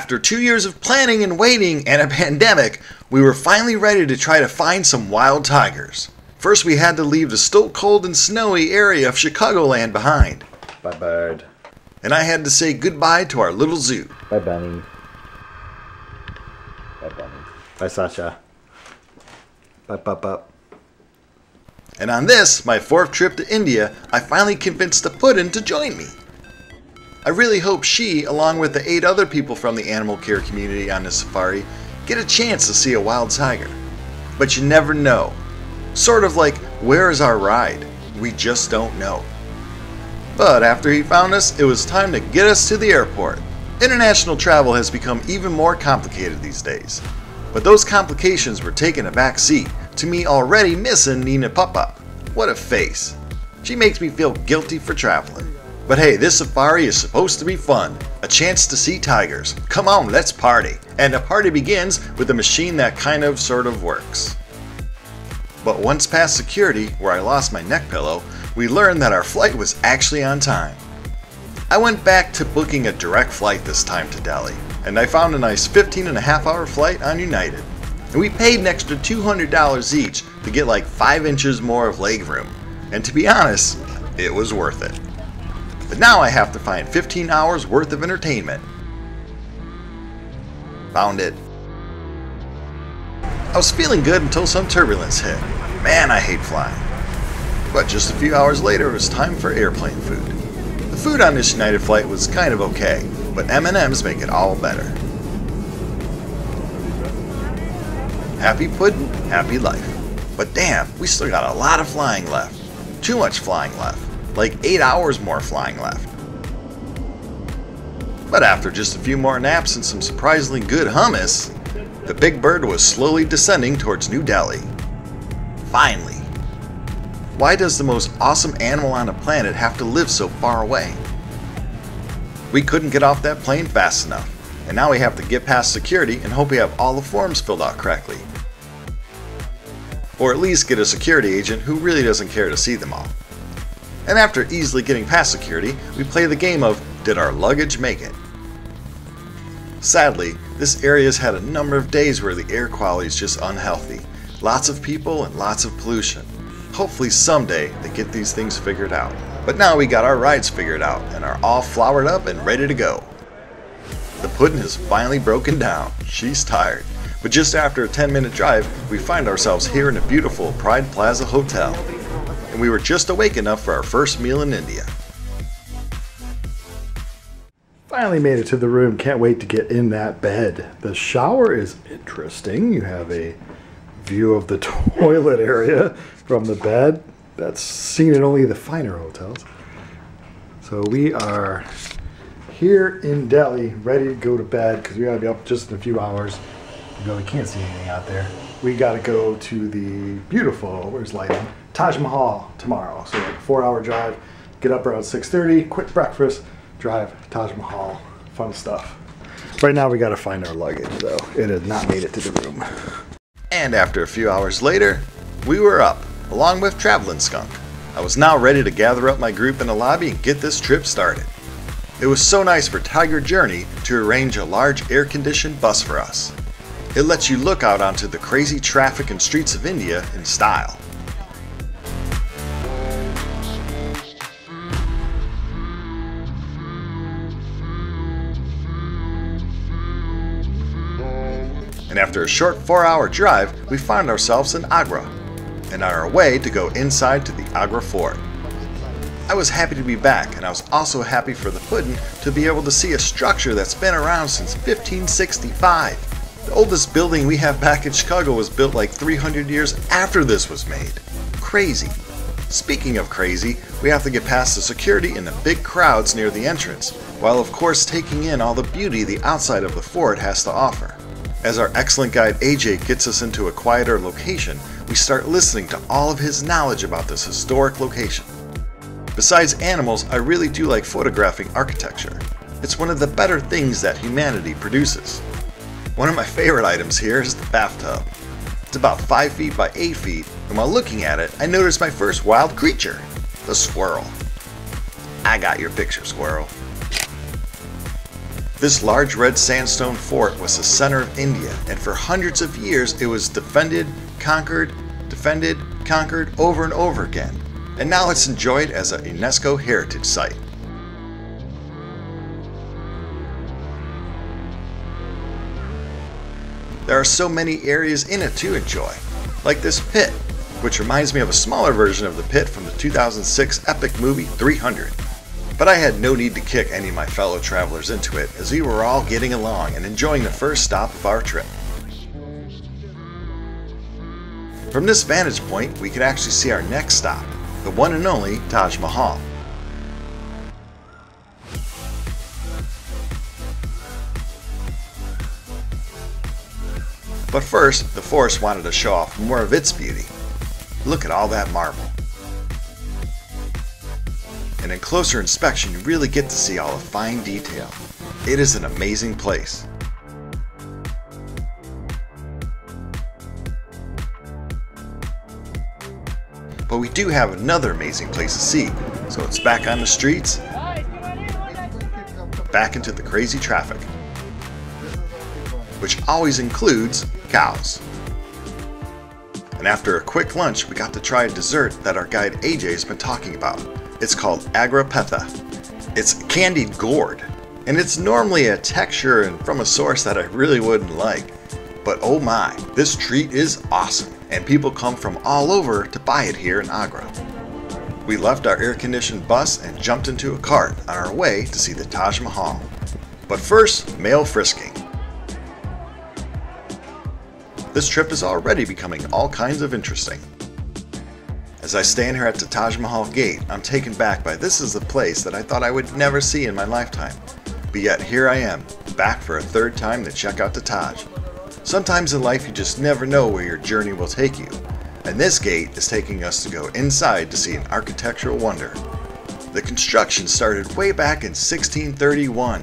After 2 years of planning and waiting and a pandemic, we were finally ready to try to find some wild tigers. First we had to leave the still cold and snowy area of Chicagoland behind. Bye, bird. And I had to say goodbye to our little zoo. Bye, Bunny. Bye, Bunny. Bye, Sasha. Bye, Bye. And on this, my 4th trip to India, I finally convinced the puddin to join me. I really hope she, along with the 8 other people from the animal care community on this safari, get a chance to see a wild tiger. But you never know. Sort of like, where is our ride? We just don't know. But after he found us, it was time to get us to the airport. International travel has become even more complicated these days. But those complications were taking a back seat to me already missing Nina Papa. What a face. She makes me feel guilty for traveling. But hey, this safari is supposed to be fun. A chance to see tigers. Come on, let's party. And the party begins with a machine that kind of sort of works. But once past security, where I lost my neck pillow, we learned that our flight was actually on time. I went back to booking a direct flight this time to Delhi, and I found a nice 15.5-hour flight on United. And we paid an extra $200 each to get like 5 inches more of legroom. And to be honest, it was worth it. But now I have to find 15 hours worth of entertainment. Found it. I was feeling good until some turbulence hit. Man, I hate flying. But just a few hours later, it was time for airplane food. The food on this United flight was kind of okay, but M&Ms make it all better. Happy puddin', happy life. But damn, we still got a lot of flying left. Too much flying left. Like 8 hours more flying left. But after just a few more naps and some surprisingly good hummus, the big bird was slowly descending towards New Delhi. Finally. Why does the most awesome animal on the planet have to live so far away? We couldn't get off that plane fast enough, and now we have to get past security and hope we have all the forms filled out correctly. Or at least get a security agent who really doesn't care to see them all. And after easily getting past security, we play the game of, did our luggage make it? Sadly, this area has had a number of days where the air quality is just unhealthy. Lots of people and lots of pollution. Hopefully someday they get these things figured out. But now we got our rides figured out and are all flowered up and ready to go. The puddin' has finally broken down. She's tired. But just after a 10-minute drive, we find ourselves here in the beautiful Pride Plaza Hotel. And we were just awake enough for our first meal in India. Finally made it to the room. Can't wait to get in that bed. The shower is interesting. You have a view of the toilet area from the bed. That's seen in only the finer hotels. So we are here in Delhi, ready to go to bed because we gotta be up just in a few hours. We can't see anything out there. We gotta go to the beautiful, where's lighting? Taj Mahal tomorrow. So like a 4-hour drive, get up around 6:30, quick breakfast, drive Taj Mahal, fun stuff. Right now we gotta find our luggage though. It has not made it to the room. And after a few hours later, we were up, along with Travelin' Skunk. I was now ready to gather up my group in the lobby and get this trip started. It was so nice for Tiger Journey to arrange a large air-conditioned bus for us. It lets you look out onto the crazy traffic and streets of India in style. And after a short 4-hour drive, we found ourselves in Agra, and on our way to go inside to the Agra Fort. I was happy to be back, and I was also happy for the puddin' to be able to see a structure that's been around since 1565. The oldest building we have back in Chicago was built like 300 years after this was made. Crazy. Speaking of crazy, we have to get past the security and the big crowds near the entrance, while of course taking in all the beauty the outside of the fort has to offer. As our excellent guide AJ gets us into a quieter location, we start listening to all of his knowledge about this historic location. Besides animals, I really do like photographing architecture. It's one of the better things that humanity produces. One of my favorite items here is the bathtub. It's about 5 feet by 8 feet, and while looking at it, I noticed my first wild creature, the squirrel. I got your picture, squirrel. This large red sandstone fort was the center of India, and for hundreds of years it was defended, conquered over and over again. And now it's enjoyed as a UNESCO heritage site. There are so many areas in it to enjoy, like this pit, which reminds me of a smaller version of the pit from the 2006 epic movie 300. But I had no need to kick any of my fellow travelers into it, as we were all getting along and enjoying the first stop of our trip. From this vantage point, we could actually see our next stop, the one and only Taj Mahal. But first, the forest wanted to show off more of its beauty. Look at all that marble. And in closer inspection, you really get to see all the fine detail. It is an amazing place. But we do have another amazing place to see, so it's back on the streets, back into the crazy traffic, which always includes cows. And after a quick lunch, we got to try a dessert that our guide AJ has been talking about. It's called agrapetha. It's candied gourd, and it's normally a texture and from a source that I really wouldn't like. But oh my, this treat is awesome, and people come from all over to buy it here in Agra. We left our air-conditioned bus and jumped into a cart on our way to see the Taj Mahal. But first, male frisking. This trip is already becoming all kinds of interesting. As I stand here at the Taj Mahal gate, I'm taken back by this is a place that I thought I would never see in my lifetime. But yet here I am, back for a third time to check out the Taj. Sometimes in life you just never know where your journey will take you, and this gate is taking us to go inside to see an architectural wonder. The construction started way back in 1631.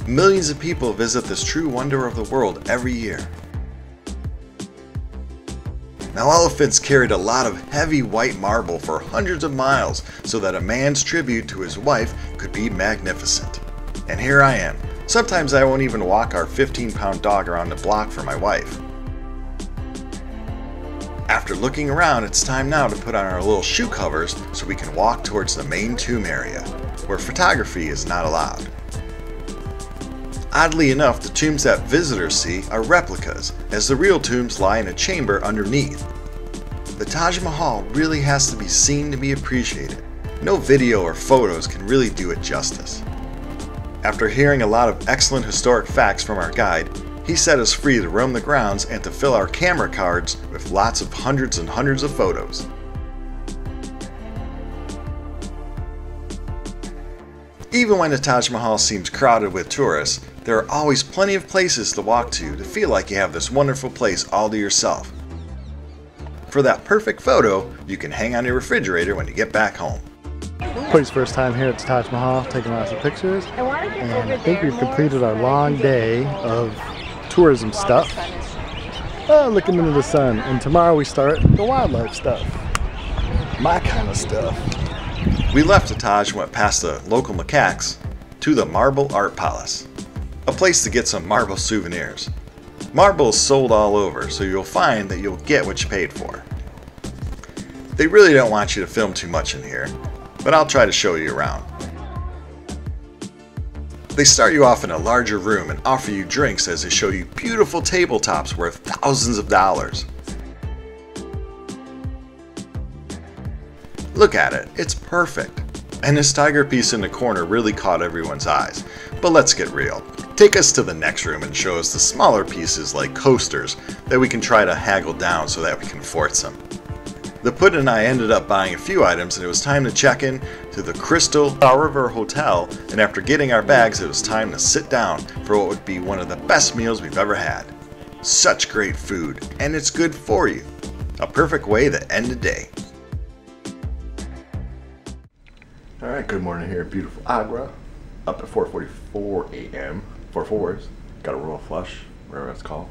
Millions of people visit this true wonder of the world every year. Now, elephants carried a lot of heavy white marble for hundreds of miles so that a man's tribute to his wife could be magnificent. And here I am. Sometimes I won't even walk our 15-pound dog around the block for my wife. After looking around, it's time now to put on our little shoe covers so we can walk towards the main tomb area, where photography is not allowed. Oddly enough, the tombs that visitors see are replicas, as the real tombs lie in a chamber underneath. The Taj Mahal really has to be seen to be appreciated. No video or photos can really do it justice. After hearing a lot of excellent historic facts from our guide, he set us free to roam the grounds and to fill our camera cards with lots of hundreds and hundreds of photos. Even when the Taj Mahal seems crowded with tourists, there are always plenty of places to walk to feel like you have this wonderful place all to yourself. For that perfect photo, you can hang on your refrigerator when you get back home. Cody's first time here at the Taj Mahal, taking lots of pictures, and I think we've completed our long day of tourism stuff. Looking into the sun, and tomorrow we start the wildlife stuff. My kind of stuff. We left the Taj and went past the local macaques to the Marble Art Palace, a place to get some marble souvenirs. Marble is sold all over, so you'll find that you'll get what you paid for. They really don't want you to film too much in here, but I'll try to show you around. They start you off in a larger room and offer you drinks as they show you beautiful tabletops worth thousands of dollars. Look at it, it's perfect. And this tiger piece in the corner really caught everyone's eyes. But let's get real. Take us to the next room and show us the smaller pieces like coasters that we can try to haggle down so that we can afford some. The Puddin' and I ended up buying a few items, and it was time to check in to the Crystal River Hotel, and after getting our bags it was time to sit down for what would be one of the best meals we've ever had. Such great food, and it's good for you. A perfect way to end the day. Alright, good morning here at beautiful Agra. Up at 4:44 a.m. 4/4s. Got a royal flush, whatever it's called.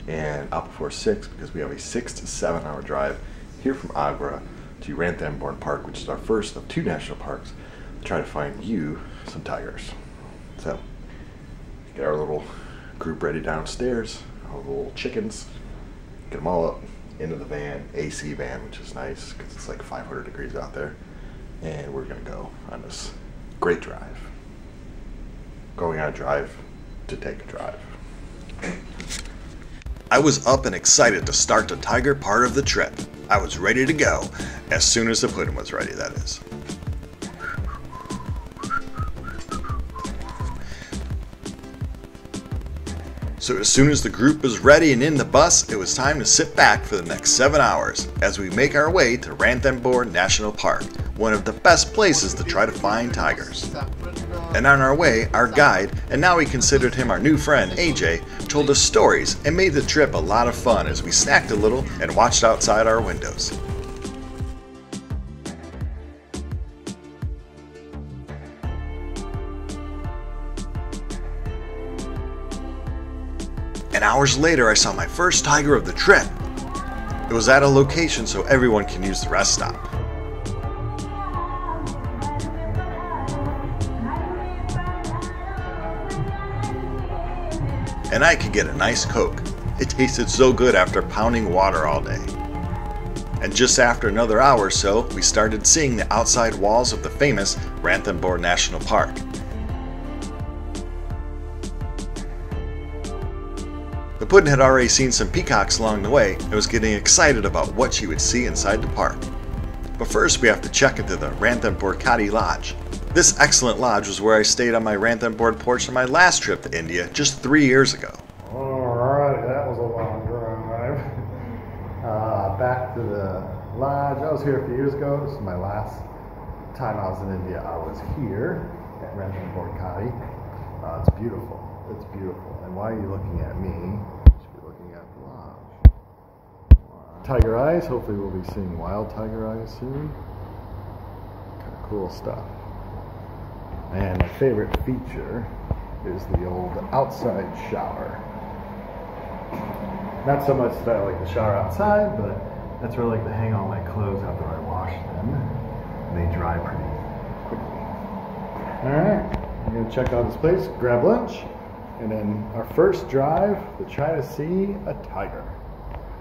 And up before 6 because we have a 6 to 7 hour drive here from Agra to Ranthambore Park, which is our first of 2 national parks, to try to find you some tigers. So, Get our little group ready downstairs. Our little chickens. Get them all up into the van, AC van, which is nice because it's like 500 degrees out there. And we're going to go on this great drive. Going on a drive to take a drive. I was up and excited to start the tiger part of the trip. I was ready to go, as soon as the pudding was ready, that is. So as soon as the group was ready and in the bus, it was time to sit back for the next 7 hours as we make our way to Ranthambore National Park, one of the best places to try to find tigers. And on our way, our guide, and now we considered him our new friend AJ, told us stories and made the trip a lot of fun as we snacked a little and watched outside our windows. And hours later, I saw my first tiger of the trip. It was at a location so everyone can use the rest stop. And I could get a nice Coke. It tasted so good after pounding water all day. And just after another hour or so, we started seeing the outside walls of the famous Ranthambore National Park. The puddin' had already seen some peacocks along the way and was getting excited about what she would see inside the park. But first we have to check into the Ranthambore Lodge. This excellent lodge was where I stayed on my Ranthambore porch on my last trip to India just 3 years ago. Alright, that was a long drive. Back to the lodge. I was here a few years ago. This is my last time I was in India. I was here at Ranthambore Kadi. It's beautiful. It's beautiful. And why are you looking at me? You should be looking at the lodge. Tiger eyes. Hopefully we'll be seeing wild tiger eyes soon. Kind of cool stuff. And my favorite feature is the old outside shower. Not so much that I like to shower outside, but that's where I like to hang all my clothes after I wash them. And they dry pretty quickly. Alright, I'm going to check out this place, grab lunch, and then our first drive to try to see a tiger.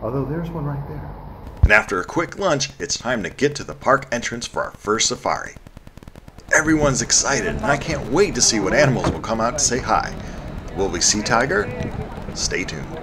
Although there's one right there. And after a quick lunch, it's time to get to the park entrance for our first safari. Everyone's excited, and I can't wait to see what animals will come out to say hi. Will we see tiger? Stay tuned.